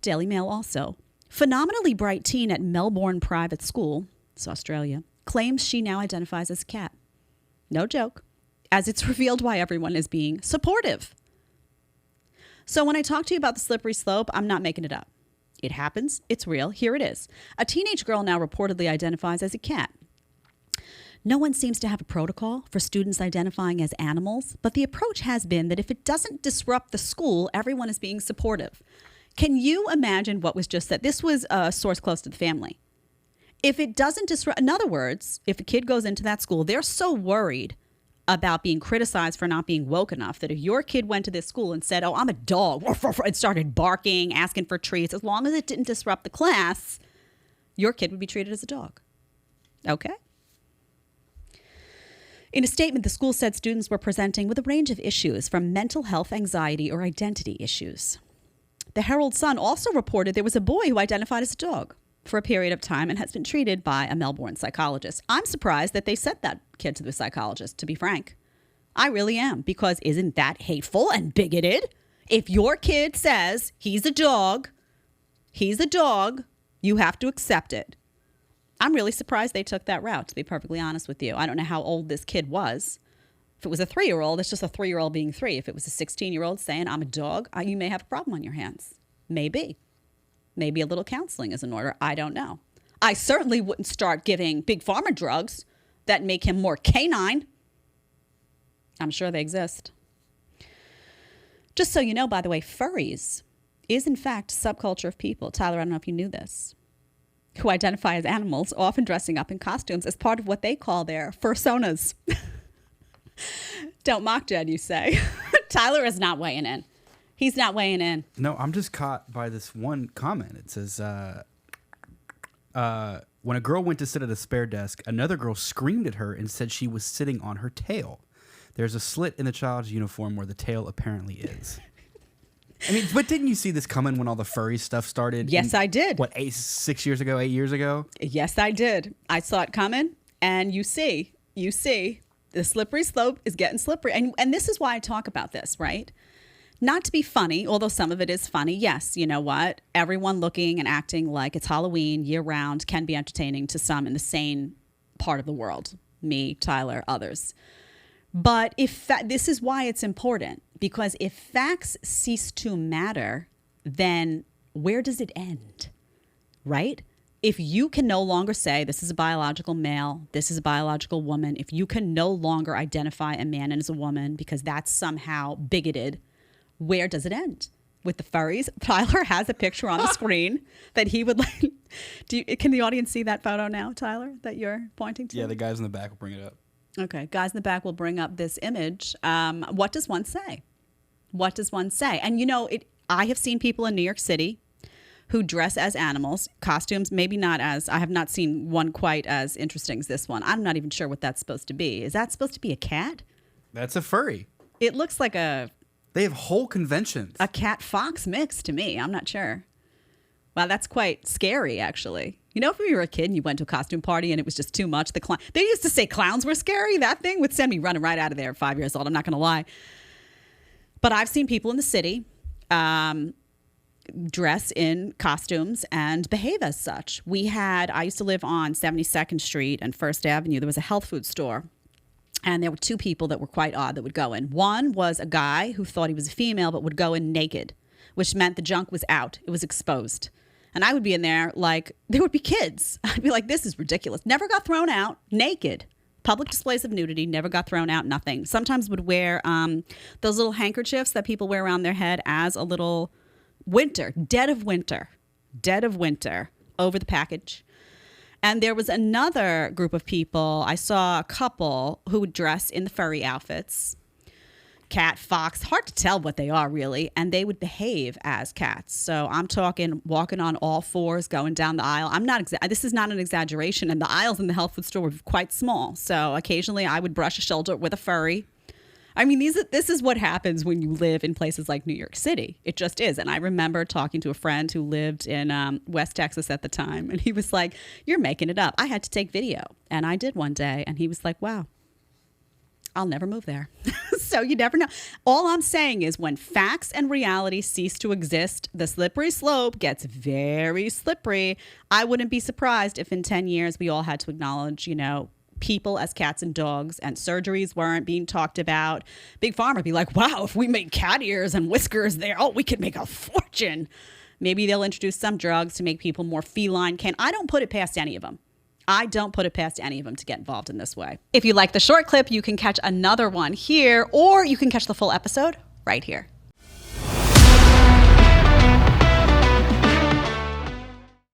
Daily Mail also. Phenomenally bright teen at Melbourne private school, it's Australia, claims she now identifies as a cat. No joke, as it's revealed why everyone is being supportive. So when I talk to you about the slippery slope, I'm not making it up. It happens. It's real. Here it is. A teenage girl now reportedly identifies as a cat. No one seems to have a protocol for students identifying as animals, but the approach has been that if it doesn't disrupt the school, everyone is being supportive. Can you imagine what was just said? This was a source close to the family. If it doesn't disrupt, in other words, if a kid goes into that school, they're so worried about being criticized for not being woke enough that if your kid went to this school and said, oh, I'm a dog, and started barking, asking for treats, as long as it didn't disrupt the class, your kid would be treated as a dog. Okay? In a statement, the school said students were presenting with a range of issues from mental health, anxiety, or identity issues. The Herald Sun also reported there was a boy who identified as a dog for a period of time and has been treated by a Melbourne psychologist. I'm surprised that they sent that kid to the psychologist, to be frank. I really am, because isn't that hateful and bigoted? If your kid says he's a dog, you have to accept it. I'm really surprised they took that route, to be perfectly honest with you. I don't know how old this kid was. If it was a 3-year-old, it's just a 3-year-old being 3. If it was a 16-year-old saying, I'm a dog, you may have a problem on your hands. Maybe. Maybe a little counseling is in order. I don't know. I certainly wouldn't start giving big pharma drugs that make him more canine. I'm sure they exist. Just so you know, by the way, furries is in fact a subculture of people. Tyler, I don't know if you knew this, who identify as animals, often dressing up in costumes as part of what they call their fursonas. Don't mock Jed, you say. Tyler is not weighing in. He's not weighing in. No, I'm just caught by this one comment. It says, when a girl went to sit at a spare desk, another girl screamed at her and said she was sitting on her tail. There's a slit in the child's uniform where the tail apparently is. I mean, but didn't you see this coming when all the furry stuff started? Yes, I did. What, 8 years ago? Yes, I did. I saw it coming, and you see, the slippery slope is getting slippery. And this is why I talk about this, right? Not to be funny, although some of it is funny. Yes, you know what? Everyone looking and acting like it's Halloween year-round can be entertaining to some in the sane part of the world. Me, Tyler, others. But this is why it's important, because if facts cease to matter, then where does it end, right? If you can no longer say this is a biological male, this is a biological woman, if you can no longer identify a man as a woman because that's somehow bigoted, where does it end? With the furries? Tyler has a picture on the screen that he would like. Can the audience see that photo now, Tyler, that you're pointing to? Yeah, the guys in the back will bring it up. Okay, guys in the back will bring up this image. What does one say? What does one say? And you know, I have seen people in New York City who dress as animals, costumes, maybe not as, I have not seen one quite as interesting as this one. I'm not even sure what that's supposed to be. Is that supposed to be a cat? That's a furry. It looks like They have whole conventions. A cat-fox mix to me. I'm not sure. Wow, that's quite scary, actually. You know, if you were a kid and you went to a costume party and it was just too much, they used to say clowns were scary. That thing would send me running right out of there at 5 years old. I'm not going to lie. But I've seen people in the city dress in costumes and behave as such. I used to live on 72nd Street and First Avenue. There was a health food store. And there were 2 people that were quite odd that would go in. One was a guy who thought he was a female but would go in naked, which meant the junk was out. It was exposed. And I would be in there like, there would be kids. I'd be like, this is ridiculous. Never got thrown out, naked. Public displays of nudity, never got thrown out, nothing. Sometimes would wear those little handkerchiefs that people wear around their head as a little dead of winter, over the package. And there was another group of people. I saw a couple who would dress in the furry outfits. Cat, fox, hard to tell what they are really. And they would behave as cats. So I'm talking walking on all fours, going down the aisle. This is not an exaggeration. And the aisles in the health food store were quite small. So occasionally I would brush a shoulder with a furry. I mean, this is what happens when you live in places like New York City. It just is. And I remember talking to a friend who lived in West Texas at the time. And he was like, you're making it up. I had to take video. And I did one day. And he was like, wow, I'll never move there. So you never know. All I'm saying is when facts and reality cease to exist, the slippery slope gets very slippery. I wouldn't be surprised if in 10 years we all had to acknowledge, people as cats and dogs, and surgeries weren't being talked about. Big Pharma would be like, wow, if we make cat ears and whiskers there, we could make a fortune. Maybe they'll introduce some drugs to make people more feline. I don't put it past any of them. I don't put it past any of them to get involved in this way. If you like the short clip, you can catch another one here, or you can catch the full episode right here.